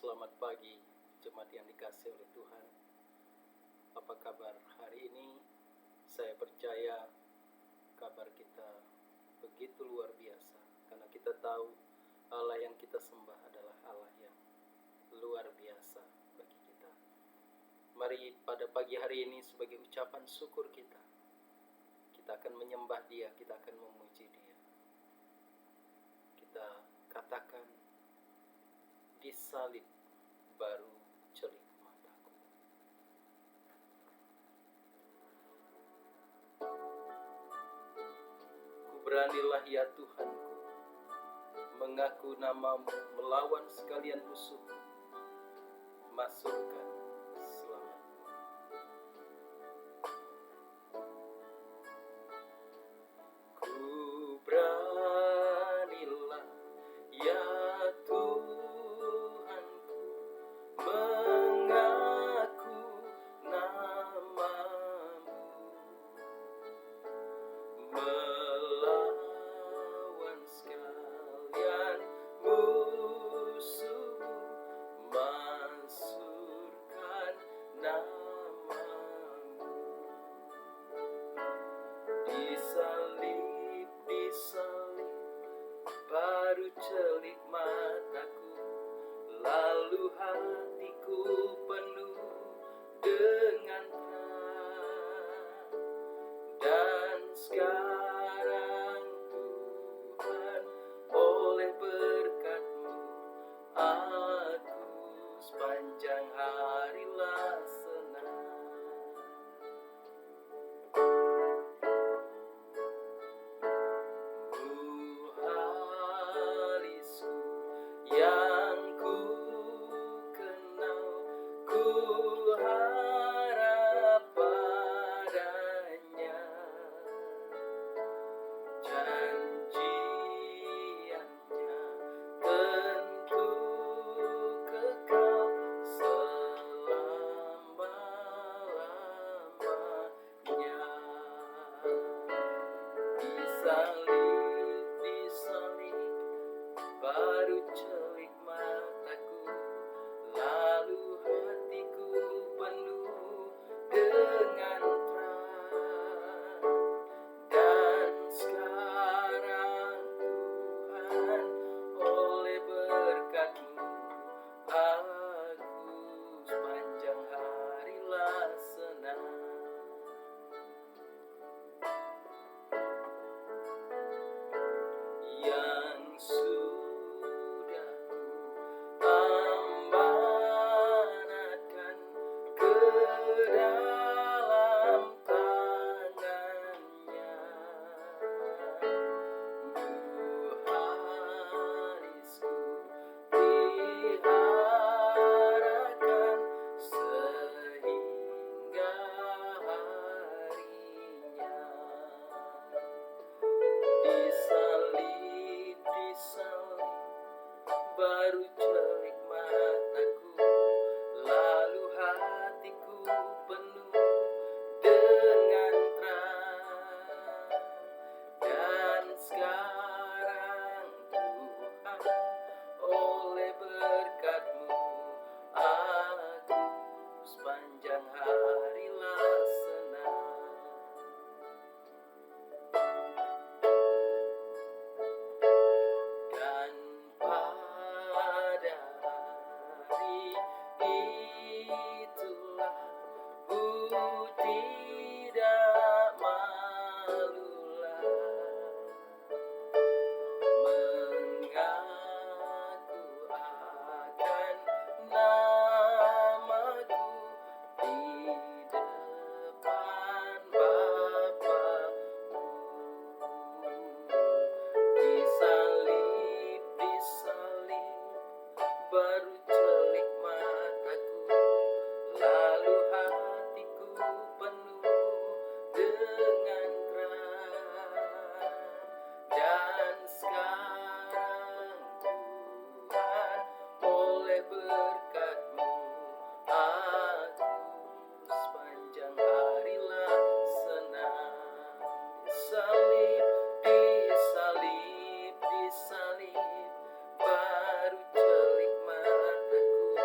Selamat pagi, jemaat yang dikasihi oleh Tuhan. Apa kabar hari ini? Saya percaya kabar kita begitu luar biasa, karena kita tahu Allah yang kita sembah adalah Allah yang luar biasa bagi kita. Mari pada pagi hari ini sebagai ucapan syukur kita akan menyembah Dia, kita akan memuji Dia. Kita katakan, di salib baru celik mataku. Ku beranilah ya Tuhanku, mengaku namamu melawan sekalian musuh, masukkan selamatmu. Ku beranilah ya Tuhanku, mengaku namamu melawan sekalian musuhmu, mansurkan namamu. Disalib, baru celik mataku, lalu hatiku penuh dengan terang. Dan sekarang Tuhan, oleh berkat-Mu aku sepanjang harilah senang. Muhalisku yang ku kenal, ku harap padanya. Janjiannya tentu kekal selama-lamanya. Disalib, baru celik mataku, lalu hatiku penuh dengan terang. Dan sekarang Tuhan, oleh berkat-Mu aku sepanjang harilah senang. Yang sudah ku amanatkan ke dalam tangannya. Muhalisku diarahkan sehingga harinya. Disalib, baru celik mataku, lalu hatiku penuh dengan terang. Dan sekarang Tuhan, oleh berkat-Mu aku sepanjang harilah senang. Dan pada hari itulah ku tidak malulah mengaku akan namaku di depan Bapa-Ku. Disalib, baru celik mataku, lalu hatiku penuh dengan terang. Dan sekarang Tuhan, oleh berkat-Mu aku sepanjang harilah senang. Disalib, baru celik mataku,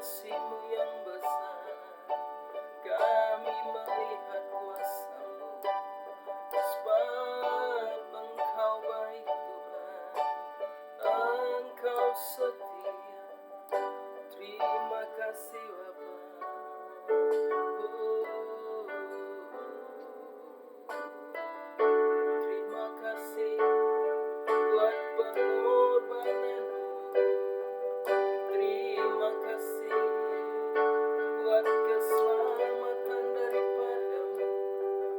kasih-Mu yang besar, kami melihat kuasa-Mu, sebab Engkau baik Tuhan, Engkau setia. Terima kasih Bapa. Terima kasih buat pengorbanan-Mu. Terima kasih buat keselamatan daripada-Mu.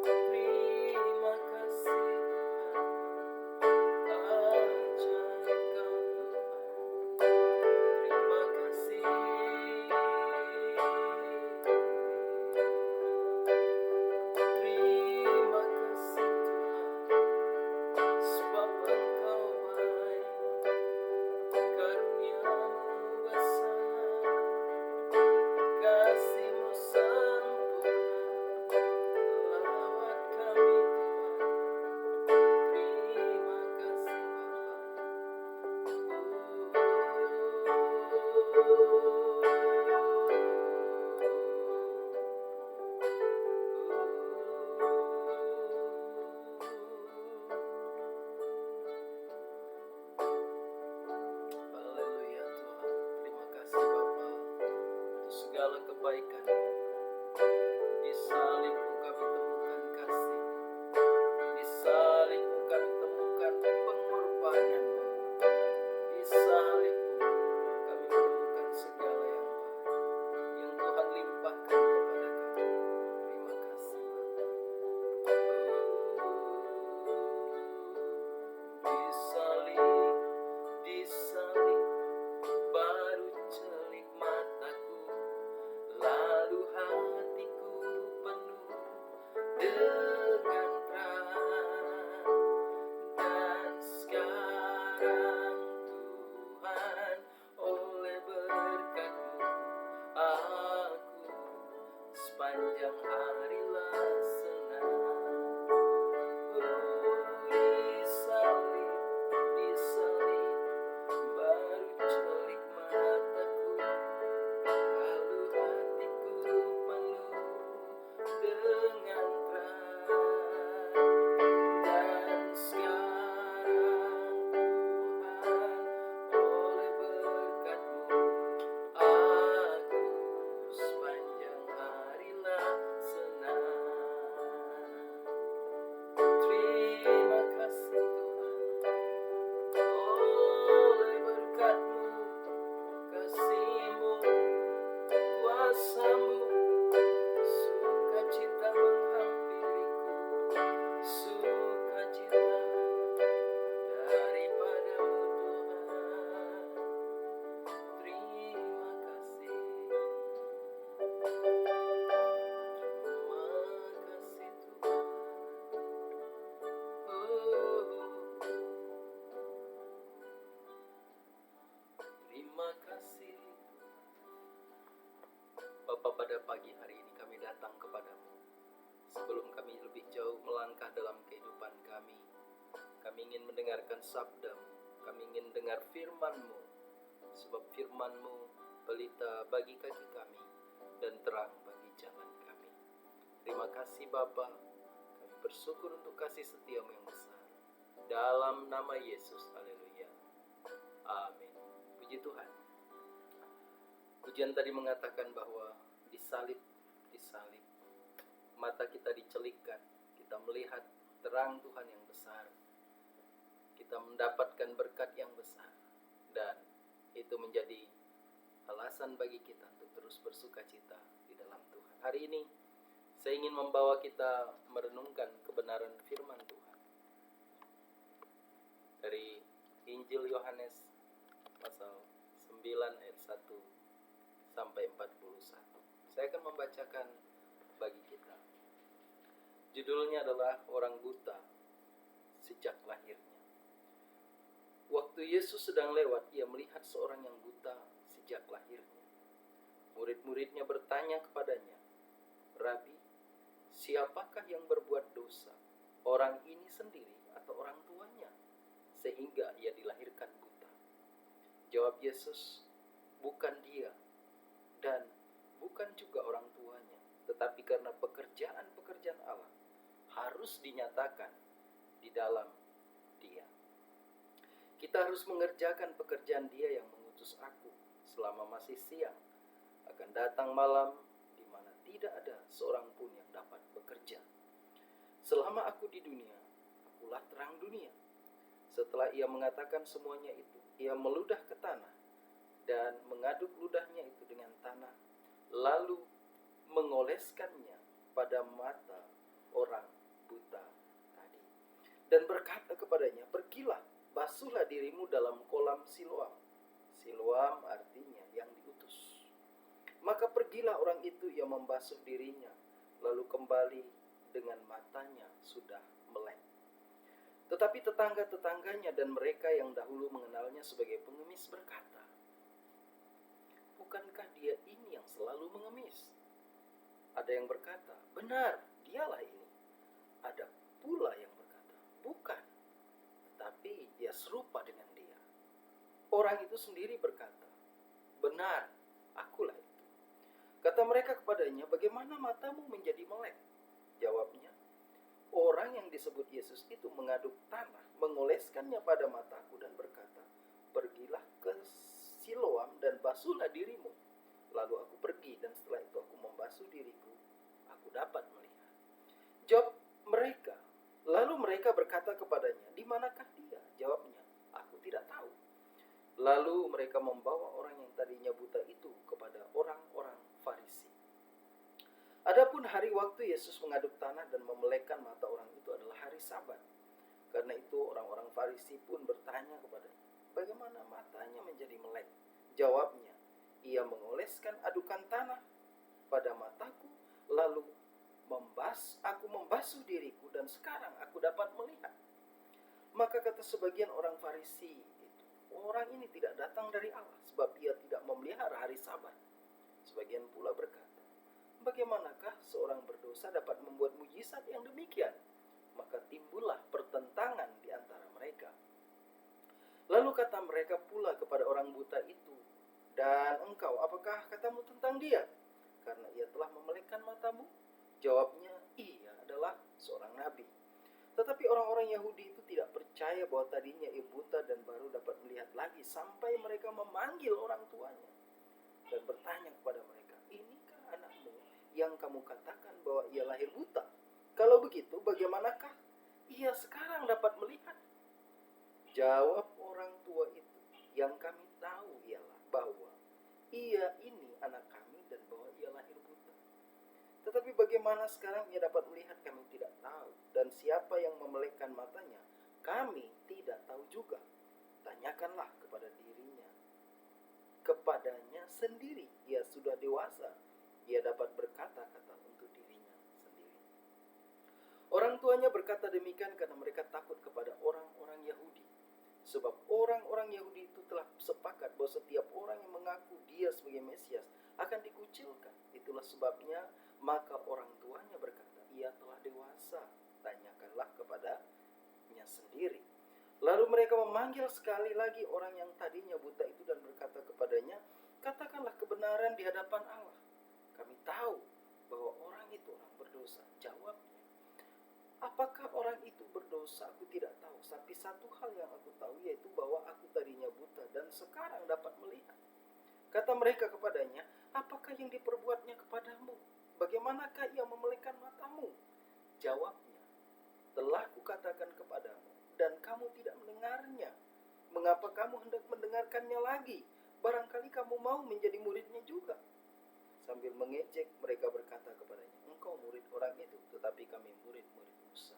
Terima kasih Tuhan, ajaib Kau Tuhan. Terima kasih. Terima kasih Tuhan, sebab Engkau baik, karunia-Mu besar, kasih-Mu sempurna, lawat kami Tuhan. Terima kasih Haleluya Tuhan. Terima kasih Bapa untuk segala kebaikan. Di salib-Mu kami temukan kasih. Di salib-Mu kami temukan pengorbanan-Mu. Di salib-Mu kami menemukan segala yang baik yang Tuhan limpahkan kepada kami. Terima kasih Bapa. Di salib baru celik mataku, lalu hatiku penuh dengan terang. Dan sekarang Tuhan, oleh berkat-Mu aku sepanjang harilah senang. Di salib baru celik mataku, lalu hatiku penuh dengan terang. Dan sekarang Tuhan, oleh berkat-Mu aku sepanjang harilah senang. Terima kasih Tuhan, oleh berkat-Mu, kasih-Mu, kuasa-Mu, sukacita menghampiriku, sukacita daripada-Mu Tuhan. Terima kasih. Terima kasih Tuhan. Terima kasih Bapa. Pada pagi hari ini kami datang kepadamu. Sebelum kami lebih jauh melangkah dalam kehidupan kami ingin mendengarkan sabda-Mu, kami ingin dengar firman-Mu, sebab firman-Mu pelita bagi kaki kami dan terang bagi jalan kami. Terima kasih Bapa, kami bersyukur untuk kasih setia-Mu yang besar. Dalam nama Yesus, haleluya, amin. Puji Tuhan. Pujian tadi mengatakan bahwa disalib, mata kita dicelikkan, kita melihat terang Tuhan yang besar, kita mendapatkan berkat yang besar, dan itu menjadi alasan bagi kita untuk terus bersuka cita di dalam Tuhan. Hari ini saya ingin membawa kita merenungkan kebenaran firman Tuhan dari Injil Yohanes pasal 9 ayat 1 sampai 41. Saya akan membacakan bagi kita. Judulnya adalah Orang Buta Sejak Lahirnya. Waktu Yesus sedang lewat, ia melihat seorang yang buta sejak lahirnya. Murid-muridnya bertanya kepadanya, "Rabi, siapakah yang berbuat dosa, orang ini sendiri atau orang tuanya, sehingga ia dilahirkan buta?" Jawab Yesus, "Bukan dia, dan bukan juga orang tuanya, tetapi karena pekerjaan-pekerjaan Allah harus dinyatakan di dalam Dia. Kita harus mengerjakan pekerjaan Dia yang mengutus aku selama masih siang. Akan datang malam di mana tidak ada seorang pun yang dapat bekerja. Selama aku di dunia, akulah terang dunia. Setelah ia mengatakan semuanya itu, ia meludah ke tanah dan mengaduk ludahnya itu dengan tanah, lalu mengoleskannya pada mata orang buta tadi, dan berkata kepadanya, pergilah, basuhlah dirimu dalam kolam Siloam. Siloam artinya yang diutus. Maka pergilah orang itu, ia membasuh dirinya, lalu kembali dengan matanya sudah melek. Tetapi tetangga-tetangganya dan mereka yang dahulu mengenalnya sebagai pengemis berkata, bukankah dia ini yang selalu mengemis? Ada yang berkata, benar, dialah ini. Ada pula yang berkata, bukan, tetapi dia serupa dengan dia. Orang itu sendiri berkata, benar, akulah itu. Kata mereka kepadanya, bagaimana matamu menjadi melek? Jawabnya, orang yang disebut Yesus itu mengaduk tanah, mengoleskannya pada mataku dan berkata, pergilah ke Siloam dan basuhlah dirimu. Lalu aku pergi dan setelah itu aku membasuh diriku, aku dapat melihat. Jawab mereka. Lalu mereka berkata kepadanya, di manakah dia? Jawabnya, aku tidak tahu. Lalu mereka membawa orang yang tadinya buta itu kepada orang-orang Farisi. Adapun hari waktu Yesus mengaduk tanah dan memelekkan mata orang itu adalah hari Sabat. Karena itu orang-orang Farisi pun bertanya kepadanya, bagaimana matanya menjadi melek? Jawabnya, ia mengoleskan adukan tanah pada mataku, lalu aku membasuh diriku dan sekarang aku dapat melihat. Maka kata sebagian orang Farisi itu, orang ini tidak datang dari Allah sebab ia tidak memelihara hari Sabat. Sebagian pula berkata, bagaimanakah seorang berdosa dapat membuat mujizat yang demikian? Maka timbullah pertentangan di antara mereka. Lalu kata mereka pula kepada orang buta itu, dan engkau, apakah katamu tentang dia? Karena ia telah memelekkan matamu? Jawabnya, ia adalah seorang nabi. Tetapi orang-orang Yahudi itu tidak percaya bahwa tadinya ia buta dan baru dapat melihat lagi, sampai mereka memanggil orang tuanya dan bertanya kepada mereka, inikah anakmu yang kamu katakan bahwa ia lahir buta? Kalau begitu, bagaimanakah ia sekarang dapat melihat? Jawab orang tua itu, yang kami tahu ialah bahwa ia ini anak kami dan bahwa ia lahir buta. Tetapi bagaimana sekarang ia dapat melihat, kami tidak tahu. Dan siapa yang memelekkan matanya, kami tidak tahu juga. Tanyakanlah kepadanya sendiri. Ia sudah dewasa, ia dapat berkata-kata untuk dirinya sendiri. Orang tuanya berkata demikian karena mereka takut kepada orang-orang Yahudi. Sebab orang-orang Yahudi itu telah sepakat bahwa setiap orang yang mengaku dia sebagai Mesias akan dikucilkan. Itulah sebabnya maka orang tuanya berkata, ia telah dewasa, tanyakanlah kepadanya sendiri. Lalu mereka memanggil sekali lagi orang yang tadinya buta itu dan berkata kepadanya, katakanlah kebenaran di hadapan Allah. Kami tahu bahwa orang itu orang berdosa. Jawabnya, apakah orang itu berdosa? Aku tidak tahu. Tapi satu hal yang aku tahu, yaitu bahwa aku tadinya buta dan sekarang dapat melihat. Kata mereka kepadanya, apakah yang diperbuatnya kepadamu? Bagaimanakah ia memelekkan matamu? Jawabnya, telah kukatakan kepadamu dan kamu tidak mendengarnya. Mengapa kamu hendak mendengarkannya lagi? Barangkali kamu mau menjadi muridnya juga. Sambil mengejek mereka berkata kepadanya, engkau murid orang itu, tetapi kami murid-murid Musa.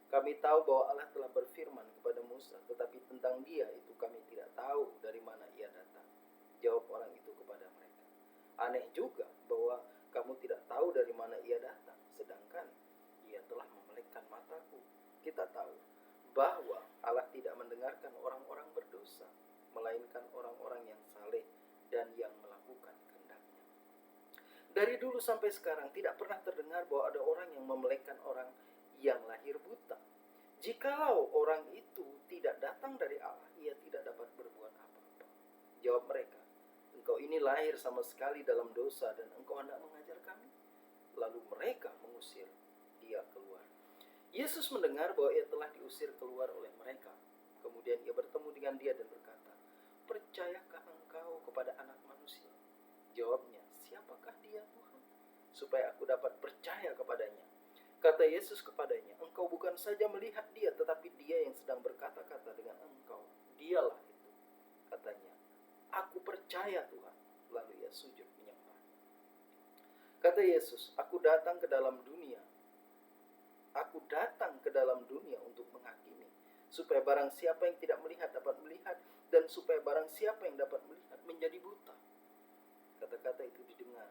Kami tahu bahwa Allah telah berfirman kepada Musa, tetapi tentang dia itu kami tidak tahu dari mana ia datang. Jawab orang itu kepada mereka, aneh juga bahwa kamu tidak tahu dari mana ia datang, sedangkan ia telah memelekkan mataku. Kita tahu bahwa Allah tidak mendengarkan orang-orang berdosa, melainkan orang-orang yang saleh dan yang melakukan kehendaknya. Dari dulu sampai sekarang tidak pernah terdengar bahwa ada orang yang memelekkan orang yang lahir buta. Jikalau orang itu tidak datang dari Allah, ia tidak dapat berbuat apa-apa. Jawab mereka, engkau engkau ini lahir sama sekali dalam dosa dan engkau hendak mengajar kami?" Lalu mereka mengusir dia keluar. Yesus mendengar bahwa ia telah diusir keluar oleh mereka. Kemudian ia bertemu dengan dia dan berkata, "Percayakah engkau kepada Anak Manusia?" Jawabnya, "Siapakah dia, Tuhan, supaya aku dapat percaya kepadanya?" Kata Yesus kepadanya, "Engkau bukan saja melihat dia, tetapi dia yang sedang berkata-kata dengan engkau. Dialah itu," katanya. "Aku percaya, Tuhan." Lalu ia sujud menyembah. Kata Yesus, Aku datang ke dalam dunia untuk menghakimi, supaya barang siapa yang tidak melihat dapat melihat, dan supaya barang siapa yang dapat melihat menjadi buta." Kata-kata itu didengar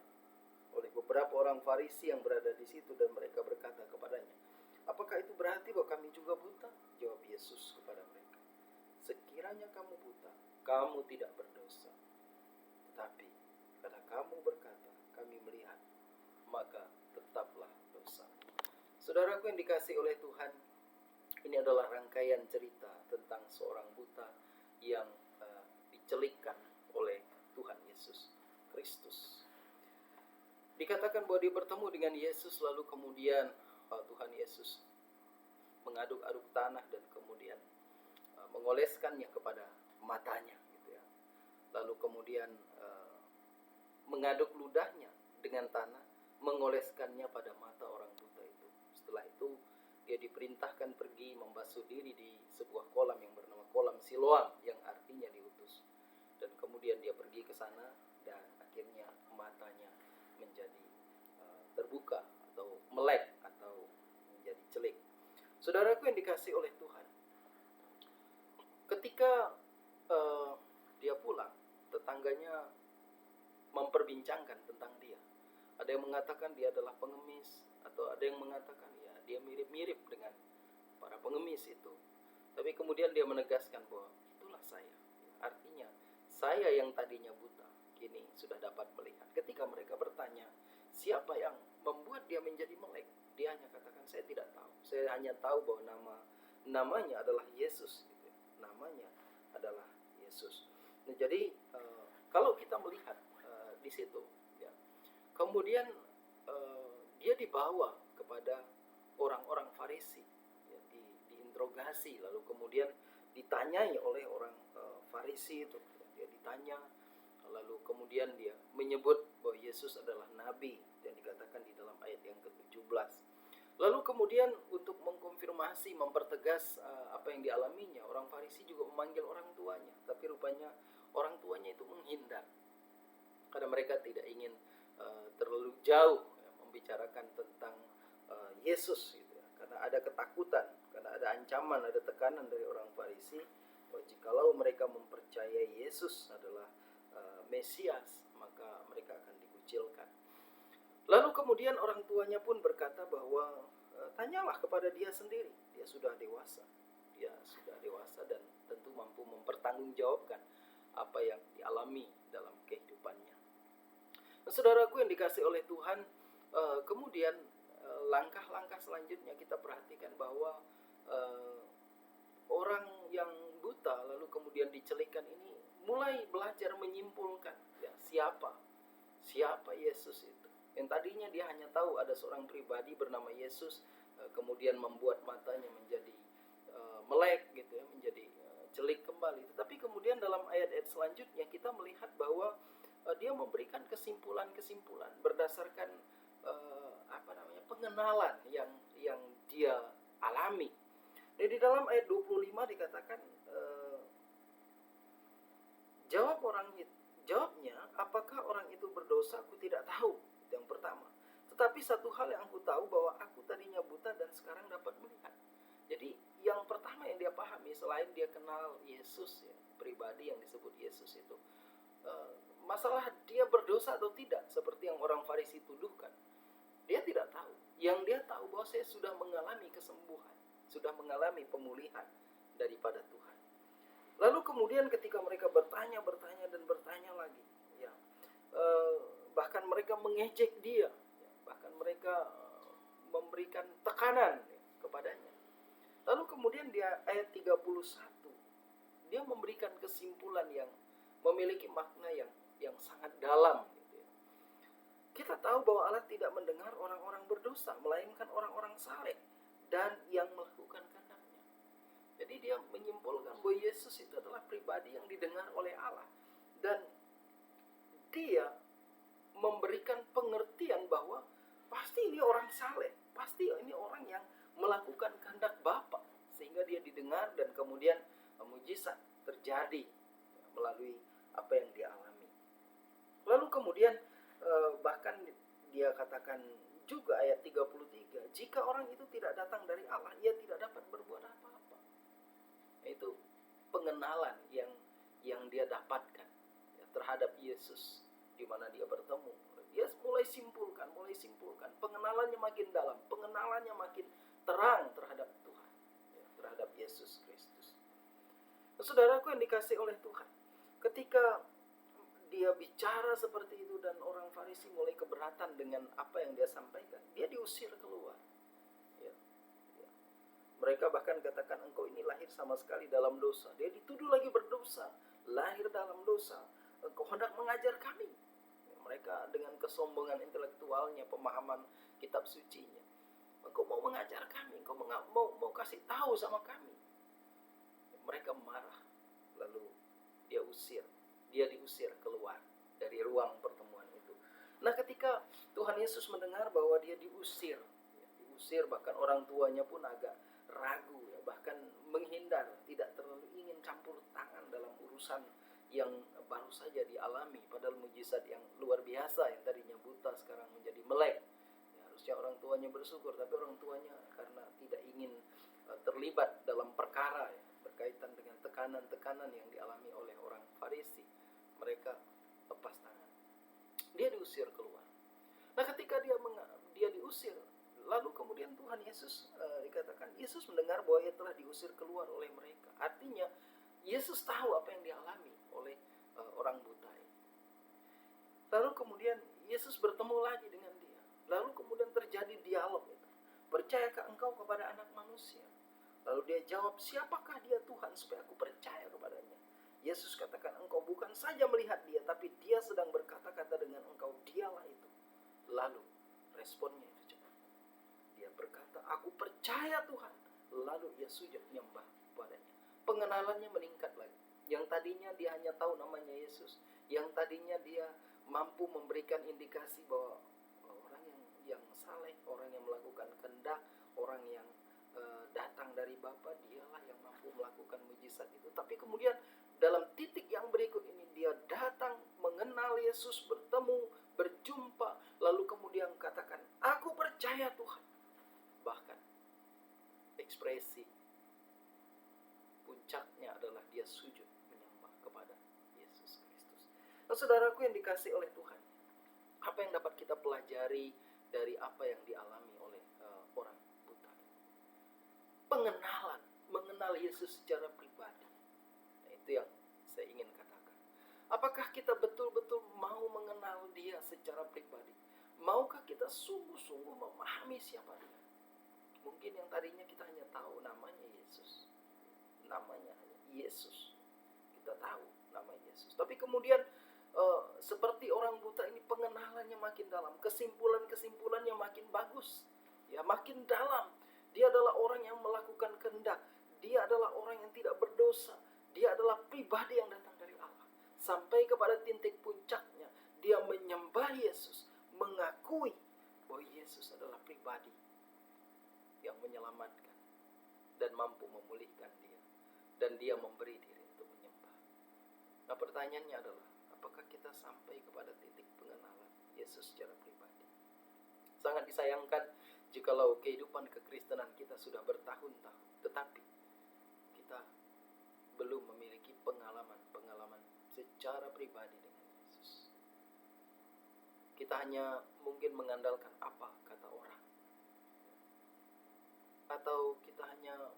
oleh beberapa orang Farisi yang berada di situ, dan mereka berkata kepadanya, "Apakah itu berarti bahwa kami juga buta?" Jawab Yesus kepada mereka, "Sekiranya kamu buta, kamu tidak berdosa. Tetapi karena kamu berkata, 'Kami melihat,' maka tetaplah dosa." Saudaraku yang dikasihi oleh Tuhan, ini adalah rangkaian cerita tentang seorang buta yang dicelikkan oleh Tuhan Yesus Kristus. Dikatakan bahwa dia bertemu dengan Yesus, lalu kemudian Tuhan Yesus mengaduk-aduk tanah dan kemudian mengoleskannya kepada matanya, gitu ya. Lalu kemudian mengaduk ludahnya dengan tanah, mengoleskannya pada mata orang buta itu. Setelah itu dia diperintahkan pergi membasuh diri di sebuah kolam yang bernama Kolam Siloam, yang artinya diutus. Dan kemudian dia pergi ke sana dan akhirnya matanya menjadi terbuka atau melek atau menjadi celik. Saudaraku yang dikasihi oleh Tuhan, ketika dia pulang, tetangganya memperbincangkan tentang dia. Ada yang mengatakan dia adalah pengemis, atau ada yang mengatakan ya dia mirip-mirip dengan para pengemis itu. Tapi kemudian dia menegaskan bahwa itulah saya. Artinya saya yang tadinya buta kini sudah dapat melihat. Ketika mereka bertanya siapa yang membuat dia menjadi melek, dia hanya katakan, "Saya tidak tahu. Saya hanya tahu bahwa namanya adalah Yesus." Gitu. Namanya adalah Yesus. Nah, jadi kalau kita melihat di situ, ya, kemudian dia dibawa kepada orang-orang Farisi, ya, diinterogasi, lalu kemudian ditanyai oleh orang Farisi itu. Ya, dia ditanya, lalu kemudian dia menyebut bahwa Yesus adalah nabi, dan dikatakan di dalam ayat yang ke-17. Lalu kemudian untuk mengkonfirmasi, mempertegas apa yang dialaminya, orang Farisi juga memanggil orang tuanya, tapi rupanya orang tuanya itu menghindar, karena mereka tidak ingin terlalu jauh ya, membicarakan tentang Yesus gitu ya. Karena ada ketakutan, karena ada ancaman, ada tekanan dari orang Farisi bahwa jikalau mereka mempercayai Yesus adalah Mesias, maka mereka akan dikucilkan. Lalu kemudian orang tuanya pun berkata bahwa tanyalah kepada dia sendiri, dia sudah dewasa. Dia sudah dewasa dan tentu mampu mempertanggungjawabkan apa yang dialami dalam kehidupannya. Nah, saudaraku yang dikasihi oleh Tuhan, kemudian langkah-langkah selanjutnya kita perhatikan bahwa orang yang buta lalu kemudian dicelikkan ini mulai belajar menyimpulkan ya, siapa Yesus itu. Yang tadinya dia hanya tahu ada seorang pribadi bernama Yesus, kemudian membuat matanya menjadi melek gitu ya, menjadi celik kembali. Tetapi kemudian dalam ayat-ayat selanjutnya kita melihat bahwa dia memberikan kesimpulan-kesimpulan berdasarkan pengenalan yang dia alami. Dan di dalam ayat 25 dikatakan jawabnya, "Apakah orang itu berdosa? Aku tidak tahu." Yang pertama. Tetapi satu hal yang aku tahu, bahwa aku tadinya buta dan sekarang dapat melihat. Jadi yang pertama yang dia pahami, selain dia kenal Yesus ya, pribadi yang disebut Yesus itu, masalah dia berdosa atau tidak seperti yang orang Farisi tuduhkan, dia tidak tahu. Yang dia tahu bahwa saya sudah mengalami kesembuhan, sudah mengalami pemulihan daripada Tuhan. Lalu kemudian ketika mereka bertanya dan bertanya lagi, ya, bahkan mereka mengejek dia, ya, bahkan mereka memberikan tekanan ya, kepadanya. Lalu kemudian dia ayat 31, dia memberikan kesimpulan yang memiliki makna yang yang sangat dalam gitu ya. Kita tahu bahwa Allah tidak mendengar orang-orang berdosa, melainkan orang-orang saleh dan yang melakukan kehendak-Nya. Jadi dia menyimpulkan bahwa Yesus itu adalah pribadi yang didengar oleh Allah, dan dia memberikan pengertian bahwa pasti ini orang saleh, pasti ini orang yang melakukan kehendak Bapa, sehingga dia didengar dan kemudian mujizat terjadi melalui apa yang dia alami. Lalu kemudian bahkan dia katakan juga ayat 33, jika orang itu tidak datang dari Allah, ia tidak dapat berbuat apa-apa. Itu pengenalan yang dia dapatkan ya, terhadap Yesus di mana dia bertemu. Dia mulai simpulkan, pengenalannya makin dalam, pengenalannya makin terang terhadap Tuhan, ya, terhadap Yesus Kristus. Nah, saudaraku yang dikasih oleh Tuhan, ketika dia bicara seperti itu dan orang Farisi mulai keberatan dengan apa yang dia sampaikan, dia diusir keluar. Ya, ya. Mereka bahkan katakan, engkau ini lahir sama sekali dalam dosa. Dia dituduh lagi berdosa, lahir dalam dosa. Engkau hendak mengajar kami. Mereka dengan kesombongan intelektualnya, pemahaman kitab sucinya, engkau mau mengajar kami, engkau mau kasih tahu sama kami. Mereka marah, lalu dia diusir keluar dari ruang pertemuan itu. Nah, ketika Tuhan Yesus mendengar bahwa dia diusir, bahkan orang tuanya pun agak ragu, ya, bahkan menghindar, tidak terlalu ingin campur tangan dalam urusan yang baru saja dialami, padahal mujizat yang luar biasa, yang tadinya buta sekarang menjadi melek. Ya, harusnya orang tuanya bersyukur, tapi orang tuanya karena tidak ingin terlibat dalam perkara ya, berkaitan dengan tekanan-tekanan yang dialami oleh orang Farisi, mereka lepas tangan. Dia diusir keluar. Nah, ketika dia diusir, lalu kemudian Tuhan Yesus dikatakan Yesus mendengar bahwa ia telah diusir keluar oleh mereka. Artinya Yesus tahu apa yang dialami oleh orang buta ini. Lalu kemudian Yesus bertemu lagi dengan dia. Lalu kemudian terjadi dialog itu. Percayakah engkau kepada Anak Manusia? Lalu dia jawab, siapakah dia Tuhan supaya aku percaya kepadanya? Yesus katakan, engkau bukan saja melihat dia, tapi dia sedang berkata-kata dengan engkau, dialah itu. Lalu responnya itu cepat. Dia berkata, aku percaya Tuhan. Lalu ia sujud menyembah kepadanya. Pengenalannya meningkat lagi. Yang tadinya dia hanya tahu namanya Yesus, yang tadinya dia mampu memberikan indikasi bahwa orang yang saleh, orang yang melakukan kehendak, orang yang datang dari Bapa, dialah yang mampu melakukan mujizat itu. Tapi kemudian dalam titik yang berikut ini dia datang, mengenal Yesus, bertemu, berjumpa, lalu kemudian katakan, aku percaya Tuhan. Bahkan ekspresi puncaknya adalah dia sujud menyembah kepada Yesus Kristus. Nah, saudaraku yang dikasih oleh Tuhan, apa yang dapat kita pelajari dari apa yang dialami oleh orang buta? Pengenalan, mengenal Yesus secara pribadi. Nah, itu yang saya ingin katakan. Apakah kita betul-betul mau mengenal dia secara pribadi? Maukah kita sungguh-sungguh memahami siapa dia? Mungkin yang tadinya kita hanya tahu namanya Yesus. Namanya Yesus. Kita tahu nama Yesus. Tapi kemudian seperti orang buta ini, pengenalannya makin dalam, kesimpulannya makin bagus, ya, makin dalam. Dia adalah orang yang melakukan kehendak. Dia adalah orang yang tidak berdosa. Dia adalah pribadi yang datang dari Allah. Sampai kepada titik puncaknya, dia menyembah Yesus, mengakui bahwa Yesus adalah pribadi yang menyelamatkan dan mampu memulihkan dia. Dan dia memberi diri untuk menyembah. Nah, pertanyaannya adalah, apakah kita sampai kepada titik pengenalan Yesus secara pribadi? Sangat disayangkan jikalau kehidupan kekristenan kita sudah bertahun-tahun, tetapi kita belum memiliki pengalaman secara pribadi dengan Yesus. Kita hanya mungkin mengandalkan apa kata orang, atau kita hanya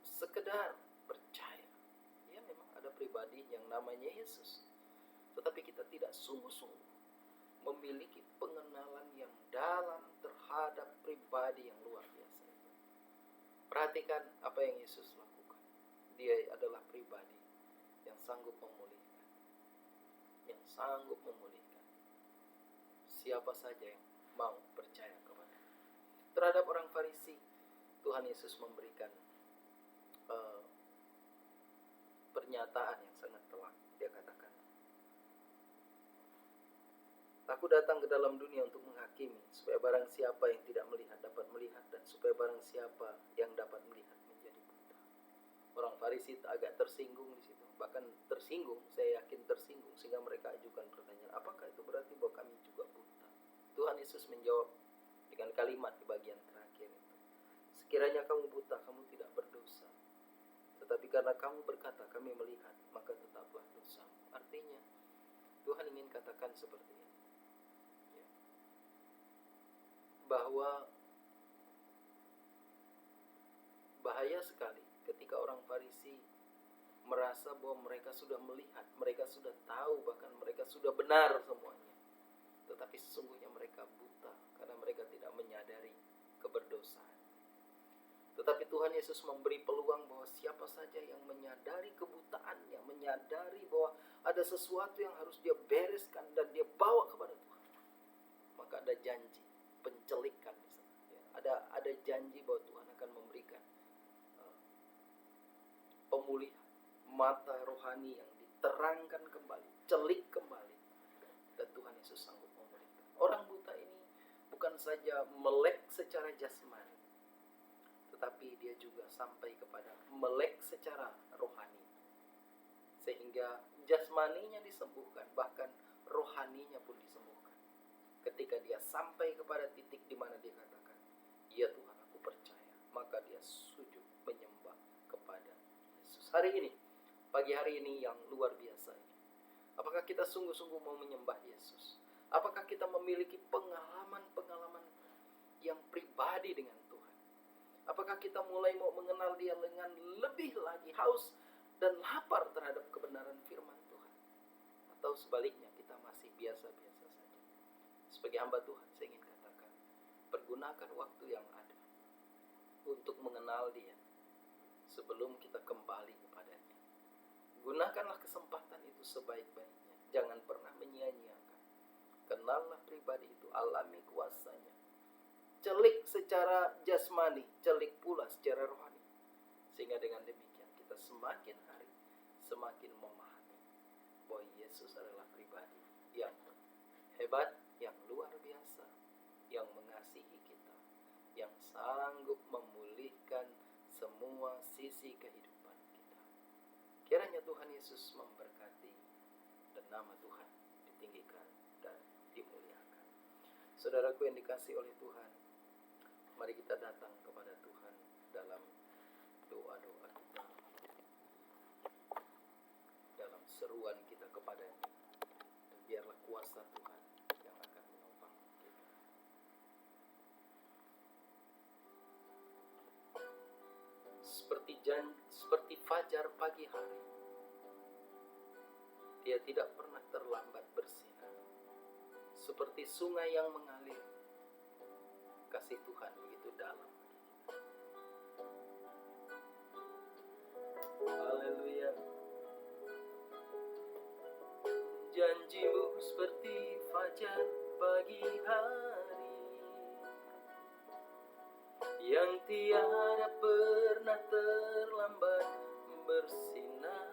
sekedar percaya, ya memang ada pribadi yang namanya Yesus, tetapi kita tidak sungguh-sungguh memiliki pengenalan yang dalam terhadap pribadi yang luar biasa. Perhatikan apa yang Yesus lakukan. Dia adalah pribadi yang sanggup memulihkan, yang sanggup memulihkan. Siapa saja yang mau percaya kepada. Terhadap orang Farisi, Tuhan Yesus memberikan pernyataan yang sangat telak. Dia katakan, Aku datang ke dalam dunia untuk menghakimi, supaya barang siapa yang tidak melihat dapat melihat, dan supaya barang siapa yang dapat melihat menjadi buta. Orang Farisi agak tersinggung di situ, bahkan tersinggung, saya yakin tersinggung, sehingga mereka ajukan pertanyaan, apakah itu berarti bahwa kami juga buta? Tuhan Yesus menjawab dengan kalimat di bagian terakhir itu, sekiranya kamu buta, kamu tidak berdosa. Tetapi karena kamu berkata, kami melihat, maka tetaplah dosamu. Artinya, Tuhan ingin katakan seperti ini, ya, bahwa bahaya sekali ketika orang Farisi merasa bahwa mereka sudah melihat, mereka sudah tahu, bahkan mereka sudah benar semuanya. Tetapi sesungguhnya mereka buta, karena mereka tidak menyadari keberdosaan. Tetapi Tuhan Yesus memberi peluang bahwa siapa saja yang menyadari kebutaannya, menyadari bahwa ada sesuatu yang harus dia bereskan dan dia bawa kepada Tuhan, maka ada janji pencelikan di sana. Ya, ada janji bahwa Tuhan akan memberikan pemulihan mata rohani yang diterangkan kembali, celik kembali, dan Tuhan Yesus sanggup memulihkan. Orang buta ini bukan saja melek secara jasmani, tetapi dia juga sampai kepada melek secara rohani, sehingga jasmaninya disembuhkan, bahkan rohaninya pun disembuhkan. Ketika dia sampai kepada titik di mana dia katakan, ya Tuhan, aku percaya, maka dia sujud menyembah kepada Yesus. Hari ini, pagi hari ini yang luar biasa ini, apakah kita sungguh-sungguh mau menyembah Yesus? Apakah kita memiliki pengalaman-pengalaman yang pribadi dengan Tuhan? Apakah kita mulai mau mengenal Dia dengan lebih lagi haus dan lapar terhadap kebenaran firman Tuhan? Atau sebaliknya, kita masih biasa-biasa saja? Sebagai hamba Tuhan, saya ingin katakan, pergunakan waktu yang ada untuk mengenal Dia sebelum kita kembali kepadanya. Gunakanlah kesempatan itu sebaik-baiknya. Jangan pernah menyia-nyiakan. Kenallah pribadi itu, alami kuasanya. Celik secara jasmani, celik pula secara rohani. Sehingga dengan demikian kita semakin hari semakin memahami bahwa Yesus adalah pribadi yang hebat, yang luar biasa, yang mengasihi kita, yang sanggup memulihkan semua sisi kehidupan kita. Kiranya Tuhan Yesus memberkati dan nama Tuhan ditinggikan dan dimuliakan. Saudaraku yang dikasihi oleh Tuhan, mari kita datang kepada Tuhan dalam doa-doa kita, dalam seruan kita kepadanya, dan biarlah kuasa Tuhan yang akan menopang kita. Seperti fajar pagi hari, Dia tidak pernah terlambat bersinar. Seperti sungai yang mengalir, kasih Tuhan begitu dalam. Haleluya. Janjimu seperti fajar pagi hari, yang tiada pernah terlambat bersinar.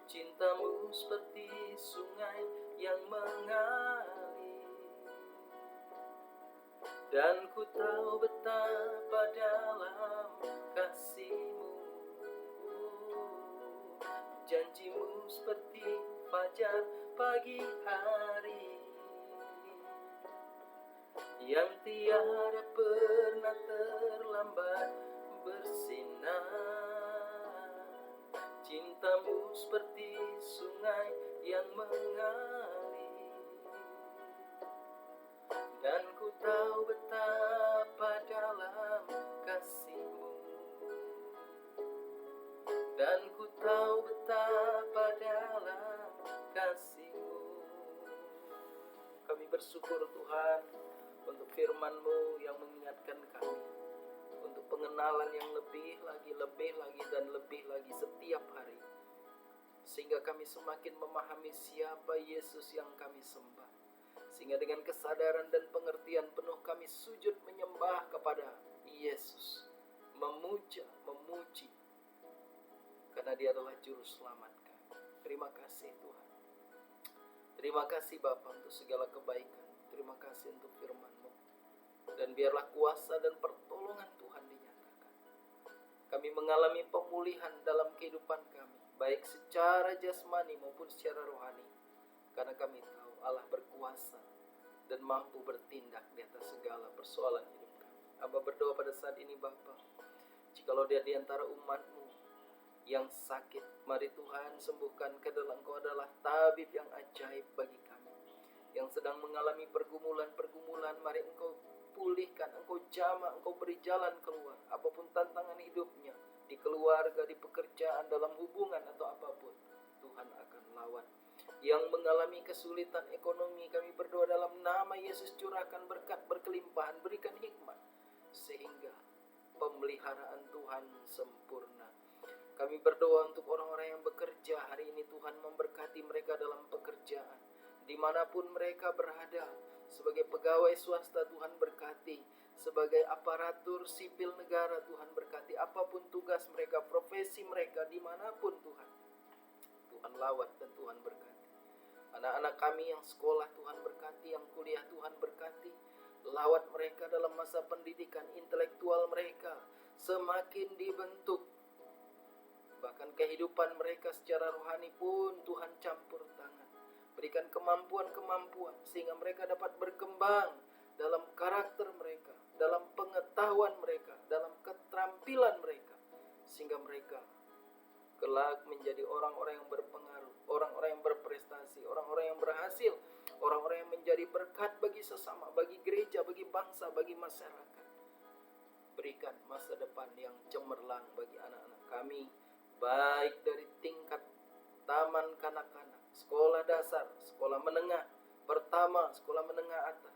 Cintamu seperti sungai yang mengalir, dan ku tahu betapa dalam kasih-Mu. Janji-Mu seperti fajar pagi hari, yang tiada pernah terlambat bersinar. Cinta-Mu seperti sungai yang mengalir, dan ku tahu betapa dalam kasih-Mu, dan ku tahu betapa dalam kasih-Mu. Kami bersyukur Tuhan untuk firman-Mu yang mengingatkan kami untuk pengenalan yang lebih lagi dan lebih lagi setiap hari, sehingga sehingga kami semakin memahami siapa Yesus yang kami sembah. Sehingga dengan kesadaran dan pengertian penuh kami sujud menyembah kepada Yesus, memuji, karena Dia adalah juru selamat kami. Terima kasih Tuhan. Terima kasih Bapa untuk segala kebaikan. Terima kasih untuk firman-Mu. Dan biarlah kuasa dan pertolongan Tuhan dinyatakan. Kami mengalami pemulihan dalam kehidupan kami, baik secara jasmani maupun secara rohani. Karena kami tahu Allah berkuasa dan mampu bertindak di atas segala persoalan hidup kami. Hamba berdoa pada saat ini Bapa, jikalau dia di antara umat-Mu yang sakit, mari Tuhan sembuhkan, karena Engkau adalah tabib yang ajaib bagi kami. Yang sedang mengalami pergumulan, mari Engkau pulihkan, Engkau jamah, Engkau beri jalan keluar. Apapun tantangan hidupnya, di keluarga, di pekerjaan, dalam hubungan atau apapun, Tuhan akan lawan. Yang mengalami kesulitan ekonomi, kami berdoa dalam nama Yesus, curahkan berkat berkelimpahan, berikan hikmat, sehingga pemeliharaan Tuhan sempurna. Kami berdoa untuk orang-orang yang bekerja hari ini, Tuhan memberkati mereka dalam pekerjaan, dimanapun mereka berada. Sebagai pegawai swasta, Tuhan berkati. Sebagai aparatur sipil negara, Tuhan berkati. Apapun tugas mereka, profesi mereka, dimanapun Tuhan lawat dan Tuhan berkati. Anak-anak kami yang sekolah, Tuhan berkati. Yang kuliah, Tuhan berkati. Lawat mereka dalam masa pendidikan, intelektual mereka semakin dibentuk. Bahkan kehidupan mereka secara rohani pun Tuhan campur tangan. Berikan kemampuan-kemampuan sehingga mereka dapat berkembang dalam karakter mereka, dalam pengetahuan mereka, dalam keterampilan mereka, sehingga mereka kelak menjadi orang-orang yang berpengaruh, orang-orang yang berprestasi, orang-orang yang berhasil, orang-orang yang menjadi berkat bagi sesama, bagi gereja, bagi bangsa, bagi masyarakat. Berikan masa depan yang cemerlang bagi anak-anak kami, baik dari tingkat taman kanak-kanak, sekolah dasar, sekolah menengah pertama, sekolah menengah atas,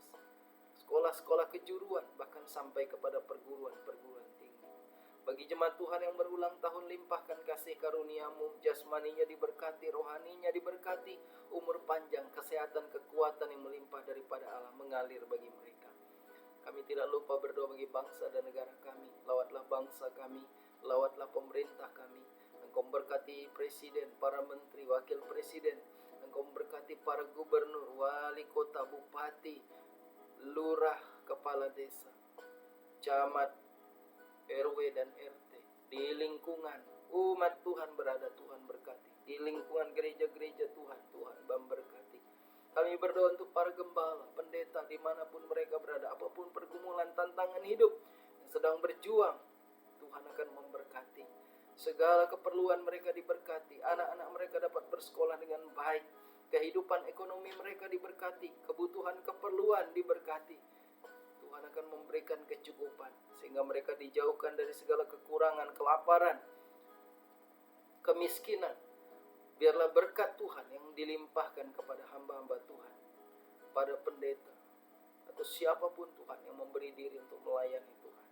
sekolah-sekolah kejuruan, bahkan sampai kepada perguruan-perguruan tinggi. Bagi jemaat Tuhan yang berulang tahun, limpahkan kasih karunia-Mu, jasmaninya diberkati, rohaninya diberkati, umur panjang, kesehatan, kekuatan yang melimpah daripada Allah mengalir bagi mereka. Kami tidak lupa berdoa bagi bangsa dan negara kami. Lawatlah bangsa kami, lawatlah pemerintah kami. Engkau memberkati presiden, para menteri, wakil presiden. Engkau memberkati para gubernur, wali kota, bupati, lurah, kepala desa, camat, RW dan RT. Di lingkungan umat Tuhan berada, Tuhan berkati. Di lingkungan gereja-gereja Tuhan memberkati. Kami berdoa untuk para gembala, pendeta, dimanapun mereka berada, apapun pergumulan, tantangan hidup yang sedang berjuang, Tuhan akan memberkati. Segala keperluan mereka diberkati, anak-anak mereka dapat bersekolah dengan baik, kehidupan ekonomi mereka diberkati, kebutuhan keperluan diberkati. Tuhan akan memberikan kecukupan, sehingga mereka dijauhkan dari segala kekurangan, kelaparan, kemiskinan. Biarlah berkat Tuhan yang dilimpahkan kepada hamba-hamba Tuhan, pada pendeta, atau siapapun Tuhan yang memberi diri untuk melayani Tuhan.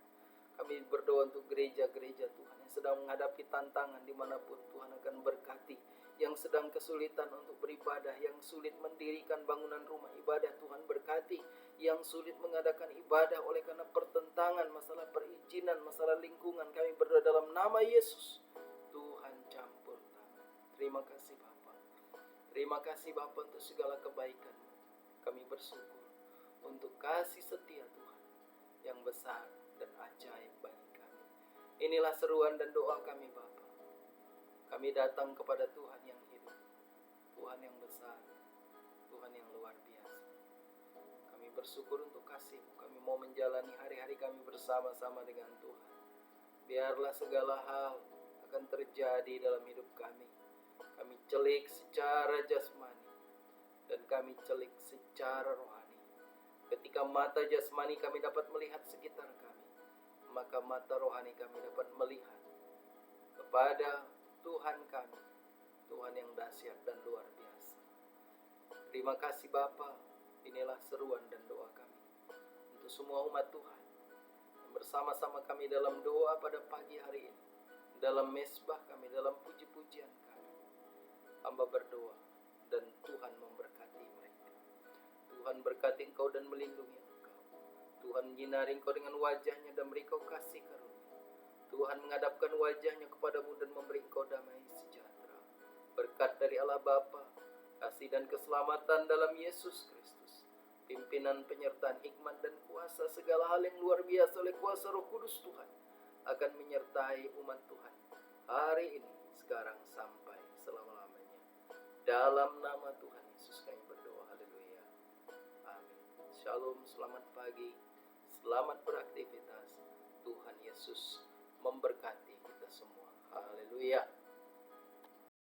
Kami berdoa untuk gereja-gereja Tuhan yang sedang menghadapi tantangan, dimanapun Tuhan akan berkati. Yang sedang kesulitan untuk beribadah, yang sulit mendirikan bangunan rumah ibadah, Tuhan berkati. Yang sulit mengadakan ibadah oleh karena pertentangan, masalah perizinan, masalah lingkungan, kami berdoa dalam nama Yesus, Tuhan campur tangan. Terima kasih Bapa. Terima kasih Bapa untuk segala kebaikan. Kami bersyukur untuk kasih setia Tuhan yang besar dan ajaib bagi kami. Inilah seruan dan doa kami Bapa. Kami datang kepada Tuhan yang hidup, Tuhan yang besar, Tuhan yang luar biasa. Kami bersyukur untuk kasih-Mu. Kami mau menjalani hari-hari kami bersama-sama dengan Tuhan. Biarlah segala hal akan terjadi dalam hidup kami. Kami celik secara jasmani dan kami celik secara rohani. Ketika mata jasmani kami dapat melihat sekitar kami, maka mata rohani kami dapat melihat kepada Tuhan kami, Tuhan yang dahsyat dan luar biasa. Terima kasih Bapa. Inilah seruan dan doa kami untuk semua umat Tuhan yang bersama-sama kami dalam doa pada pagi hari ini, dalam mesbah kami, dalam puji-pujian kami. Hamba berdoa dan Tuhan memberkati mereka. Tuhan berkati engkau dan melindungi engkau. Tuhan menyinari engkau dengan wajahnya dan beri engkau kasih karunia. Tuhan menghadapkan wajahnya kepadamu dan memberi engkau damai sejahtera. Berkat dari Allah Bapa, kasih dan keselamatan dalam Yesus Kristus, pimpinan, penyertaan, hikmat dan kuasa segala hal yang luar biasa oleh kuasa Roh Kudus Tuhan akan menyertai umat Tuhan hari ini, sekarang sampai selama-lamanya. Dalam nama Tuhan Yesus kami berdoa. Haleluya. Amin. Shalom, selamat pagi, selamat beraktivitas. Tuhan Yesus memberkati kita semua. Haleluya.